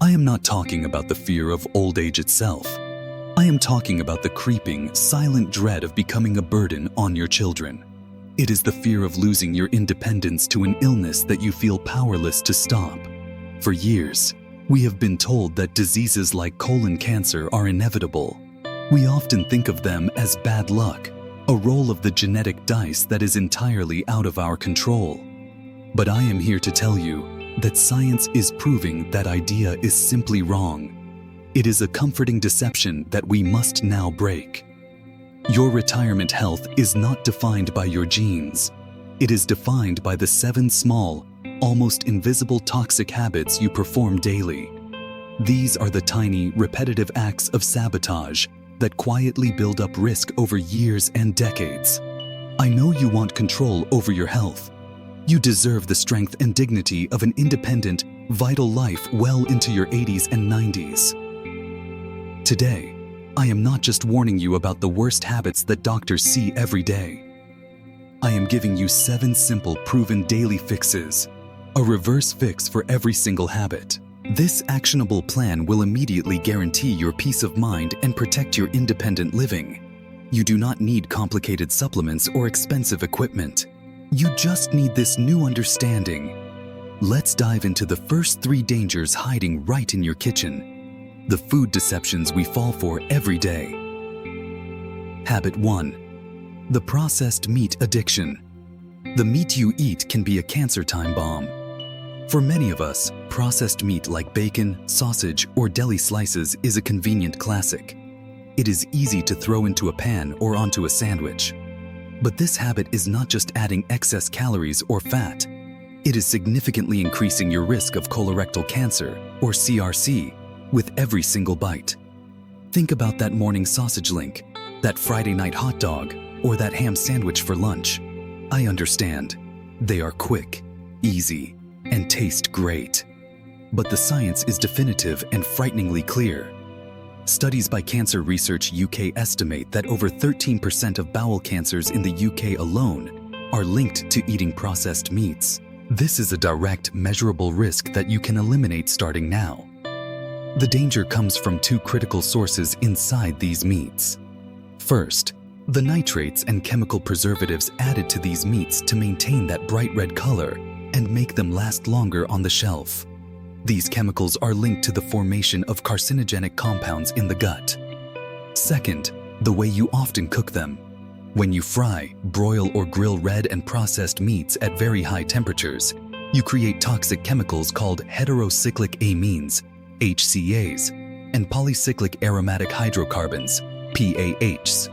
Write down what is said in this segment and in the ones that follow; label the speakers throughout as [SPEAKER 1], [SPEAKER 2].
[SPEAKER 1] I am not talking about the fear of old age itself. I am talking about the creeping, silent dread of becoming a burden on your children. It is the fear of losing your independence to an illness that you feel powerless to stop. For years, we have been told that diseases like colon cancer are inevitable. We often think of them as bad luck, a roll of the genetic dice that is entirely out of our control. But I am here to tell you that science is proving that idea is simply wrong. It is a comforting deception that we must now break. Your retirement health is not defined by your genes. It is defined by the 7 small, almost invisible toxic habits you perform daily. These are the tiny, repetitive acts of sabotage that quietly build up risk over years and decades. I know you want control over your health. You deserve the strength and dignity of an independent, vital life well into your 80s and 90s. Today, I am not just warning you about the worst habits that doctors see every day. I am giving you 7 simple, proven daily fixes, a reverse fix for every single habit. This actionable plan will immediately guarantee your peace of mind and protect your independent living. You do not need complicated supplements or expensive equipment. You just need this new understanding. Let's dive into the first 3 dangers hiding right in your kitchen. The food deceptions we fall for every day. Habit 1. The processed meat addiction. The meat you eat can be a cancer time bomb. For many of us, processed meat like bacon, sausage, or deli slices is a convenient classic. It is easy to throw into a pan or onto a sandwich. But this habit is not just adding excess calories or fat. It is significantly increasing your risk of colorectal cancer, or CRC, with every single bite. Think about that morning sausage link, that Friday night hot dog, or that ham sandwich for lunch. I understand. They are quick, easy, and taste great. But the science is definitive and frighteningly clear. Studies by Cancer Research UK estimate that over 13% of bowel cancers in the UK alone are linked to eating processed meats. This is a direct, measurable risk that you can eliminate starting now. The danger comes from 2 critical sources inside these meats. First, the nitrates and chemical preservatives added to these meats to maintain that bright red color and make them last longer on the shelf. These chemicals are linked to the formation of carcinogenic compounds in the gut. Second, the way you often cook them. When you fry, broil, or grill red and processed meats at very high temperatures, you create toxic chemicals called heterocyclic amines, HCAs, and polycyclic aromatic hydrocarbons, PAHs.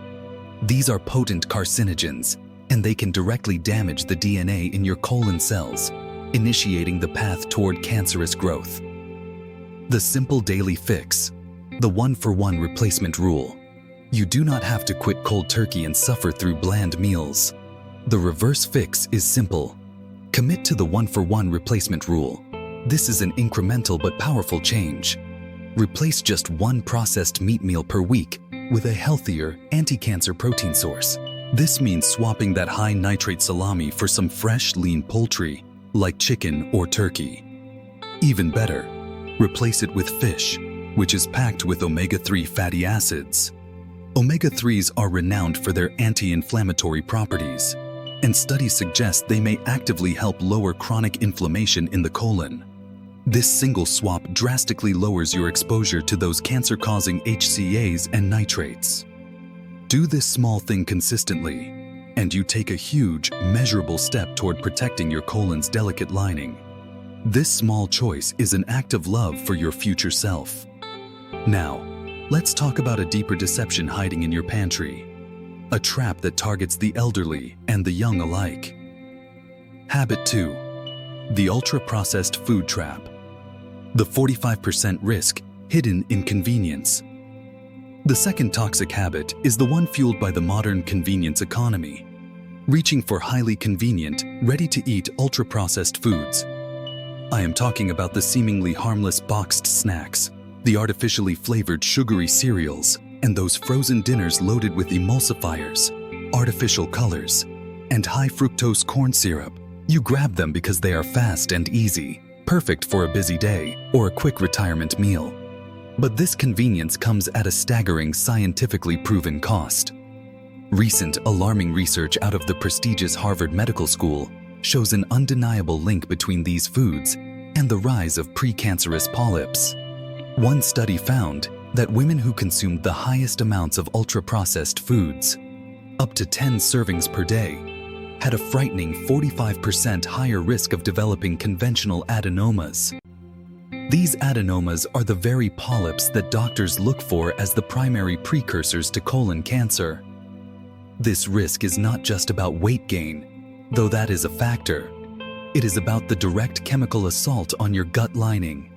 [SPEAKER 1] These are potent carcinogens, and they can directly damage the DNA in your colon cells, initiating the path toward cancerous growth. The simple daily fix, the 1-for-1 replacement rule. You do not have to quit cold turkey and suffer through bland meals. The reverse fix is simple. Commit to the 1-for-1 replacement rule. This is an incremental but powerful change. Replace just 1 processed meat meal per week with a healthier, anti-cancer protein source. This means swapping that high nitrate salami for some fresh, lean poultry, like chicken or turkey. Even better, replace it with fish, which is packed with omega-3 fatty acids. Omega-3s are renowned for their anti-inflammatory properties, and studies suggest they may actively help lower chronic inflammation in the colon. This single swap drastically lowers your exposure to those cancer-causing HCAs and nitrates. Do this small thing consistently, and you take a huge, measurable step toward protecting your colon's delicate lining. This small choice is an act of love for your future self. Now, let's talk about a deeper deception hiding in your pantry. A trap that targets the elderly and the young alike. Habit 2. The ultra-processed food trap. The 45% risk hidden in convenience. The second toxic habit is the one fueled by the modern convenience economy. Reaching for highly convenient, ready-to-eat ultra-processed foods. I am talking about the seemingly harmless boxed snacks, the artificially flavored sugary cereals, and those frozen dinners loaded with emulsifiers, artificial colors, and high fructose corn syrup. You grab them because they are fast and easy, perfect for a busy day or a quick retirement meal. But this convenience comes at a staggering, scientifically proven cost. Recent alarming research out of the prestigious Harvard Medical School shows an undeniable link between these foods and the rise of precancerous polyps. One study found that women who consumed the highest amounts of ultra-processed foods, up to 10 servings per day, had a frightening 45% higher risk of developing conventional adenomas. These adenomas are the very polyps that doctors look for as the primary precursors to colon cancer. This risk is not just about weight gain, though that is a factor. It is about the direct chemical assault on your gut lining.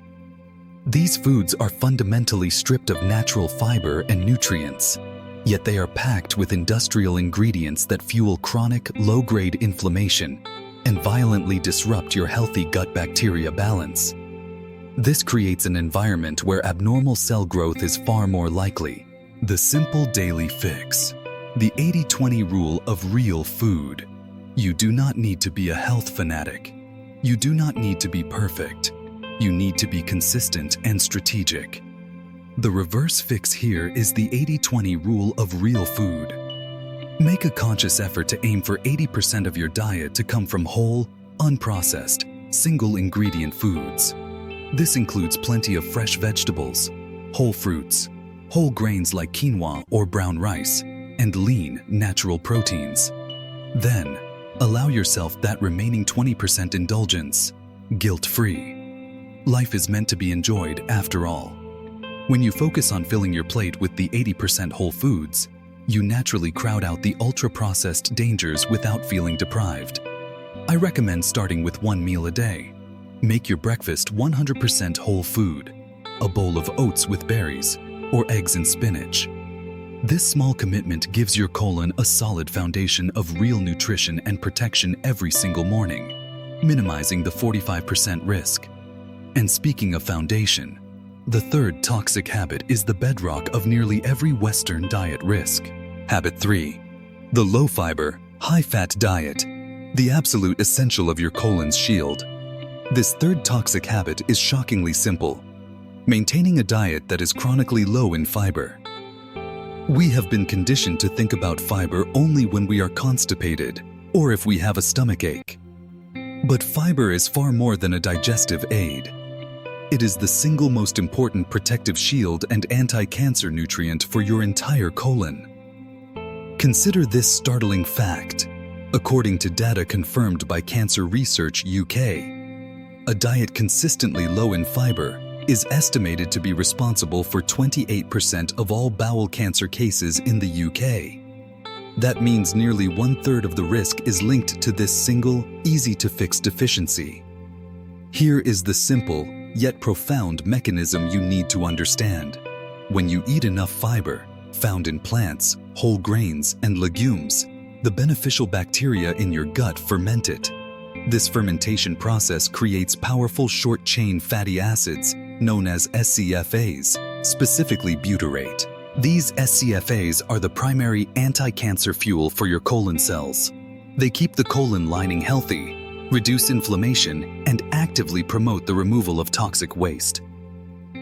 [SPEAKER 1] These foods are fundamentally stripped of natural fiber and nutrients, yet they are packed with industrial ingredients that fuel chronic, low-grade inflammation and violently disrupt your healthy gut bacteria balance. This creates an environment where abnormal cell growth is far more likely. The simple daily fix. The 80-20 rule of real food. You do not need to be a health fanatic. You do not need to be perfect. You need to be consistent and strategic. The reverse fix here is the 80-20 rule of real food. Make a conscious effort to aim for 80% of your diet to come from whole, unprocessed, single-ingredient foods. This includes plenty of fresh vegetables, whole fruits, whole grains like quinoa or brown rice, and lean, natural proteins. Then, allow yourself that remaining 20% indulgence, guilt-free. Life is meant to be enjoyed after all. When you focus on filling your plate with the 80% whole foods, you naturally crowd out the ultra-processed dangers without feeling deprived. I recommend starting with one meal a day. Make your breakfast 100% whole food, a bowl of oats with berries, or eggs and spinach. This small commitment gives your colon a solid foundation of real nutrition and protection every single morning, minimizing the 45% risk. And speaking of foundation, the third toxic habit is the bedrock of nearly every Western diet risk. Habit 3. The low-fiber, high-fat diet, the absolute essential of your colon's shield. This third toxic habit is shockingly simple: maintaining a diet that is chronically low in fiber. We have been conditioned to think about fiber only when we are constipated or if we have a stomachache. But fiber is far more than a digestive aid. It is the single most important protective shield and anti-cancer nutrient for your entire colon. Consider this startling fact. According to data confirmed by Cancer Research UK, a diet consistently low in fiber is estimated to be responsible for 28% of all bowel cancer cases in the UK. That means nearly 1/3 of the risk is linked to this single, easy-to-fix deficiency. Here is the simple, yet profound mechanism you need to understand. When you eat enough fiber, found in plants, whole grains, and legumes, the beneficial bacteria in your gut ferment it. This fermentation process creates powerful short-chain fatty acids known as SCFAs, specifically butyrate. These SCFAs are the primary anti-cancer fuel for your colon cells. They keep the colon lining healthy, reduce inflammation, and actively promote the removal of toxic waste.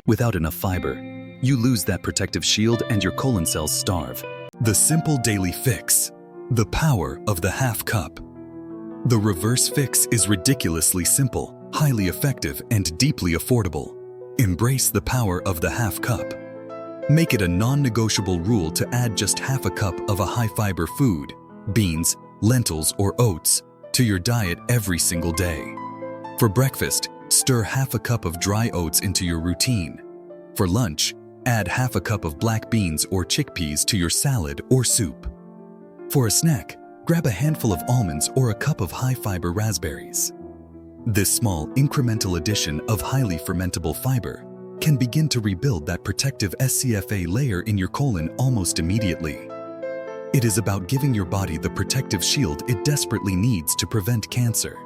[SPEAKER 1] Without enough fiber, you lose that protective shield and your colon cells starve. The simple daily fix. The power of the half cup. The reverse fix is ridiculously simple, highly effective, and deeply affordable. Embrace the power of the half cup. Make it a non-negotiable rule to add just half a cup of a high-fiber food, beans, lentils, or oats, to your diet every single day. For breakfast, stir half a cup of dry oats into your routine. For lunch, add half a cup of black beans or chickpeas to your salad or soup. For a snack, grab a handful of almonds or a cup of high-fiber raspberries. This small, incremental addition of highly fermentable fiber can begin to rebuild that protective SCFA layer in your colon almost immediately. It is about giving your body the protective shield it desperately needs to prevent cancer.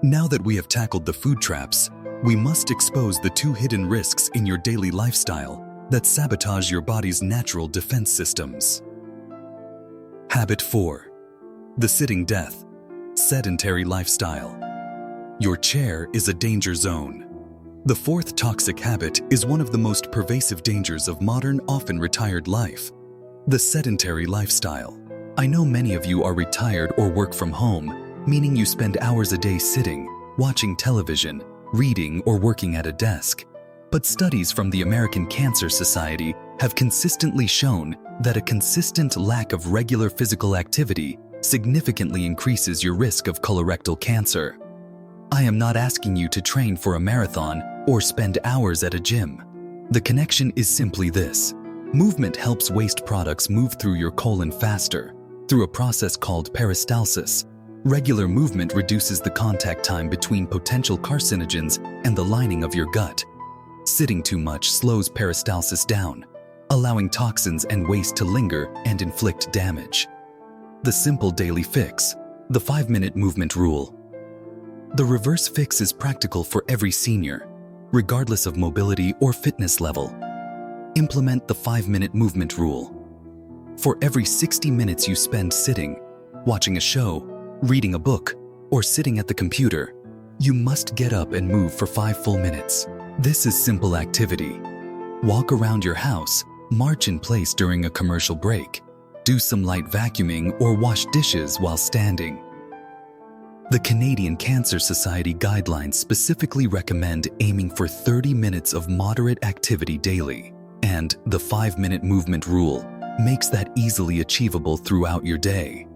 [SPEAKER 1] Now that we have tackled the food traps, we must expose the two hidden risks in your daily lifestyle that sabotage your body's natural defense systems. Habit 4. The sitting death, sedentary lifestyle. Your chair is a danger zone. The fourth toxic habit is one of the most pervasive dangers of modern, often retired life: the sedentary lifestyle. I know many of you are retired or work from home, meaning you spend hours a day sitting, watching television, reading, or working at a desk. But studies from the American Cancer Society have consistently shown that a consistent lack of regular physical activity significantly increases your risk of colorectal cancer. I am not asking you to train for a marathon or spend hours at a gym. The connection is simply this: movement helps waste products move through your colon faster, through a process called peristalsis. Regular movement reduces the contact time between potential carcinogens and the lining of your gut. Sitting too much slows peristalsis down, allowing toxins and waste to linger and inflict damage. The simple daily fix: the 5-minute movement rule. The reverse fix is practical for every senior, regardless of mobility or fitness level. Implement the 5-minute movement rule. For every 60 minutes you spend sitting, watching a show, reading a book, or sitting at the computer, you must get up and move for 5 full minutes. This is simple activity. Walk around your house, march in place during a commercial break, do some light vacuuming, or wash dishes while standing. The Canadian Cancer Society guidelines specifically recommend aiming for 30 minutes of moderate activity daily, and the 5-minute movement rule makes that easily achievable throughout your day.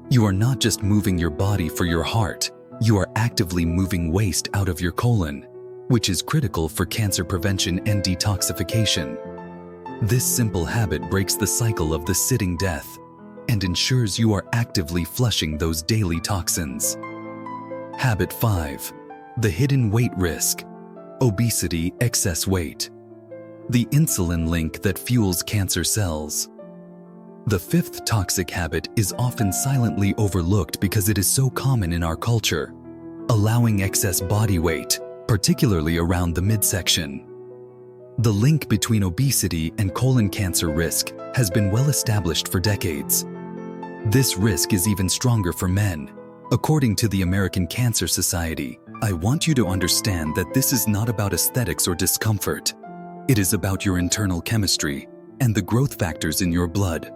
[SPEAKER 1] You are not just moving your body for your heart, you are actively moving waste out of your colon, which is critical for cancer prevention and detoxification. This simple habit breaks the cycle of the sitting death and ensures you are actively flushing those daily toxins. Habit 5. The hidden weight risk: obesity, excess weight. The insulin link that fuels cancer cells. The fifth toxic habit is often silently overlooked because it is so common in our culture: allowing excess body weight, particularly around the midsection. The link between obesity and colon cancer risk has been well established for decades. This risk is even stronger for men. According to the American Cancer Society, I want you to understand that this is not about aesthetics or discomfort. It is about your internal chemistry and the growth factors in your blood.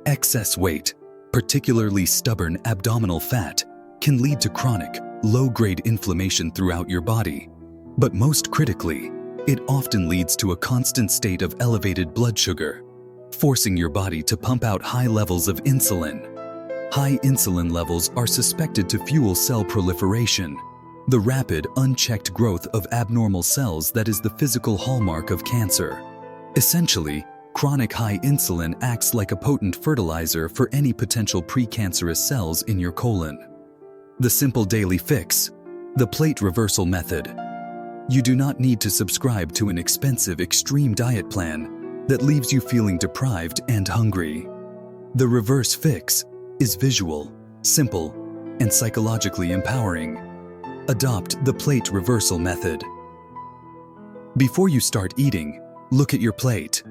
[SPEAKER 1] Excess weight, particularly stubborn abdominal fat, can lead to chronic, low-grade inflammation throughout your body. But most critically, it often leads to a constant state of elevated blood sugar, forcing your body to pump out high levels of insulin. High insulin levels are suspected to fuel cell proliferation, the rapid, unchecked growth of abnormal cells that is the physical hallmark of cancer. Essentially, chronic high insulin acts like a potent fertilizer for any potential precancerous cells in your colon. The simple daily fix: the plate reversal method. You do not need to subscribe to an expensive extreme diet plan that leaves you feeling deprived and hungry. The reverse fix is visual, simple, and psychologically empowering. Adopt the plate reversal method. Before you start eating, look at your plate.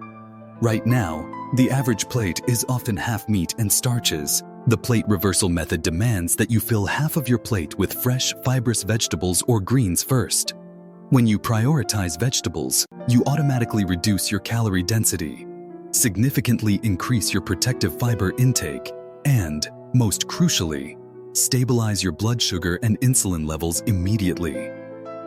[SPEAKER 1] Right now, the average plate is often half meat and starches. The plate reversal method demands that you fill half of your plate with fresh, fibrous vegetables or greens first. When you prioritize vegetables, you automatically reduce your calorie density, significantly increase your protective fiber intake, and, most crucially, stabilize your blood sugar and insulin levels immediately.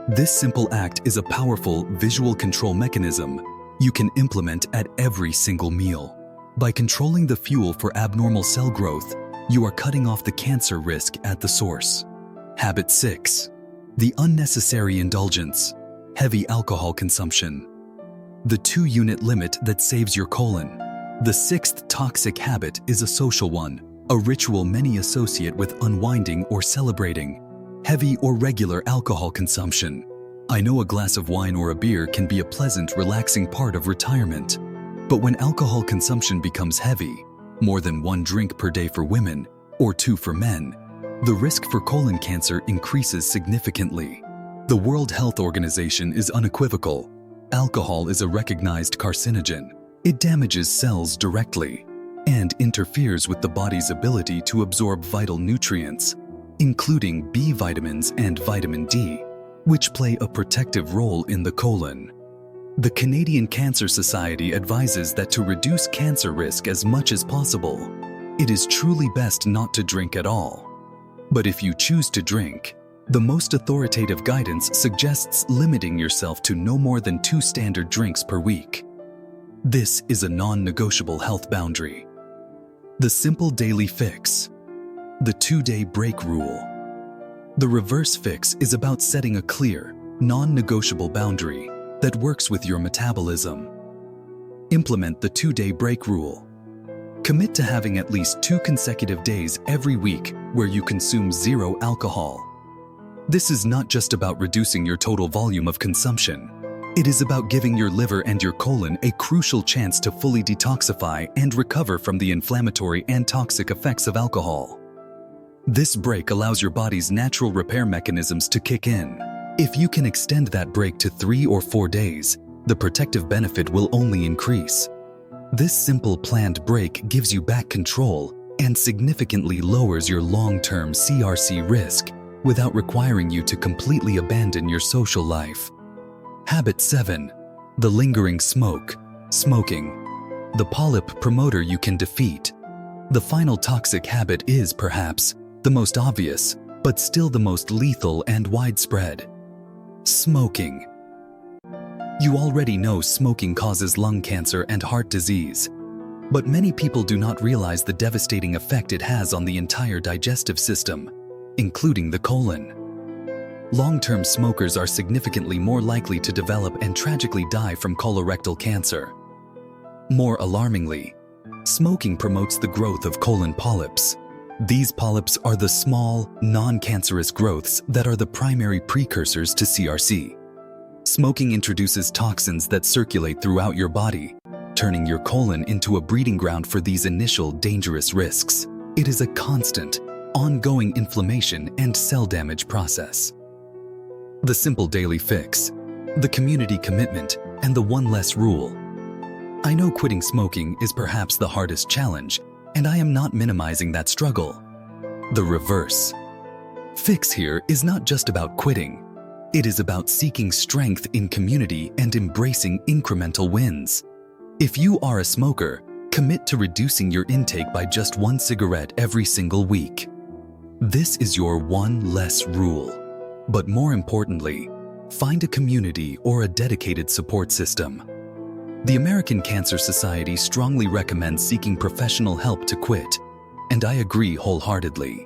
[SPEAKER 1] This simple act is a powerful visual control mechanism you can implement at every single meal. By controlling the fuel for abnormal cell growth, you are cutting off the cancer risk at the source. Habit 6. The unnecessary indulgence: heavy alcohol consumption. The 2-unit limit that saves your colon. The 6th toxic habit is a social one, a ritual many associate with unwinding or celebrating: heavy or regular alcohol consumption. I know a glass of wine or a beer can be a pleasant, relaxing part of retirement. But when alcohol consumption becomes heavy, more than 1 drink per day for women, or 2 for men, the risk for colon cancer increases significantly. The World Health Organization is unequivocal: alcohol is a recognized carcinogen. It damages cells directly and interferes with the body's ability to absorb vital nutrients. including B vitamins and vitamin D, which play a protective role in the colon. The Canadian Cancer Society advises that to reduce cancer risk as much as possible, it is truly best not to drink at all. But if you choose to drink, the most authoritative guidance suggests limiting yourself to no more than 2 standard drinks per week. This is a non-negotiable health boundary. The simple daily fix. The 2-day break rule. The reverse fix is about setting a clear, non-negotiable boundary that works with your metabolism. Implement the 2-day break rule. Commit to having at least 2 consecutive days every week where you consume 0 alcohol. This is not just about reducing your total volume of consumption. It is about giving your liver and your colon a crucial chance to fully detoxify and recover from the inflammatory and toxic effects of alcohol. This break allows your body's natural repair mechanisms to kick in. If you can extend that break to 3 or 4 days, the protective benefit will only increase. This simple planned break gives you back control and significantly lowers your long-term CRC risk without requiring you to completely abandon your social life. Habit 7. The lingering smoke. Smoking. The polyp promoter you can defeat. The final toxic habit is, perhaps, the most obvious, but still the most lethal and widespread. Smoking. You already know smoking causes lung cancer and heart disease, but many people do not realize the devastating effect it has on the entire digestive system, including the colon. Long-term smokers are significantly more likely to develop and tragically die from colorectal cancer. More alarmingly, smoking promotes the growth of colon polyps. These polyps are the small, non-cancerous growths that are the primary precursors to CRC. Smoking introduces toxins that circulate throughout your body, turning your colon into a breeding ground for these initial dangerous risks. It is a constant, ongoing inflammation and cell damage process. The simple daily fix, the community commitment, and the 1 less rule. I know quitting smoking is perhaps the hardest challenge, and I am not minimizing that struggle. The reverse fix here is not just about quitting. It is about seeking strength in community and embracing incremental wins. If you are a smoker, commit to reducing your intake by just 1 cigarette every single week. This is your 1 less rule. But more importantly, find a community or a dedicated support system. The American Cancer Society strongly recommends seeking professional help to quit, and I agree wholeheartedly.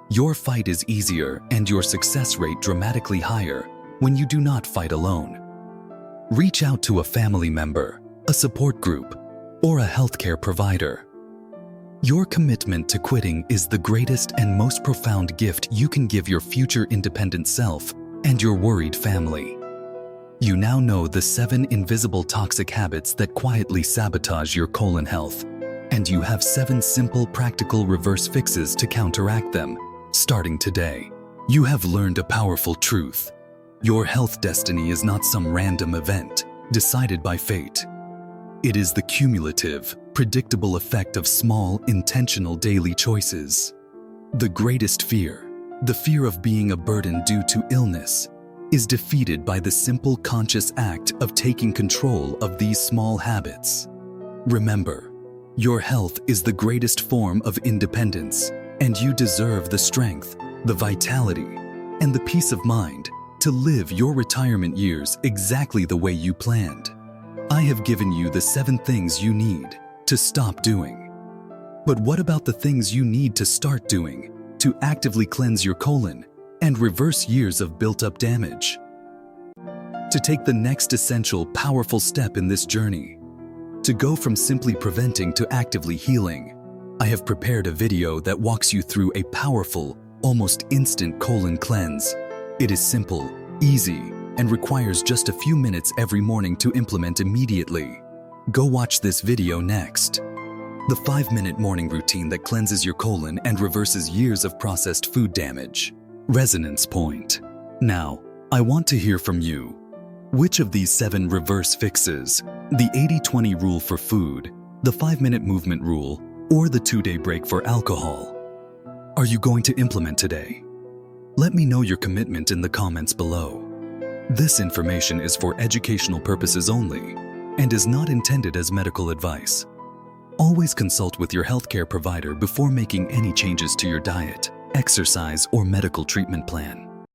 [SPEAKER 1] Your fight is easier and your success rate dramatically higher when you do not fight alone. Reach out to a family member, a support group, or a healthcare provider. Your commitment to quitting is the greatest and most profound gift you can give your future independent self and your worried family. You now know the 7 invisible toxic habits that quietly sabotage your colon health, and you have 7 simple, practical reverse fixes to counteract them, starting today. You have learned a powerful truth. Your health destiny is not some random event decided by fate. It is the cumulative, predictable effect of small, intentional daily choices. The greatest fear, the fear of being a burden due to illness, is defeated by the simple conscious act of taking control of these small habits. Remember, your health is the greatest form of independence, and you deserve the strength, the vitality, and the peace of mind to live your retirement years exactly the way you planned. I have given you the 7 things you need to stop doing. But what about the things you need to start doing to actively cleanse your colon and reverse years of built-up damage? To take the next essential, powerful step in this journey, to go from simply preventing to actively healing, I have prepared a video that walks you through a powerful, almost instant colon cleanse. It is simple, easy, and requires just a few minutes every morning to implement immediately. Go watch this video next. The 5-minute morning routine that cleanses your colon and reverses years of processed food damage. Resonance point. Now, I want to hear from you. Which of these 7 reverse fixes, the 80-20 rule for food, the 5-minute movement rule, or the 2-day break for alcohol, are you going to implement today? Let me know your commitment in the comments below. This information is for educational purposes only and is not intended as medical advice. Always consult with your healthcare provider before making any changes to your diet, exercise, or medical treatment plan.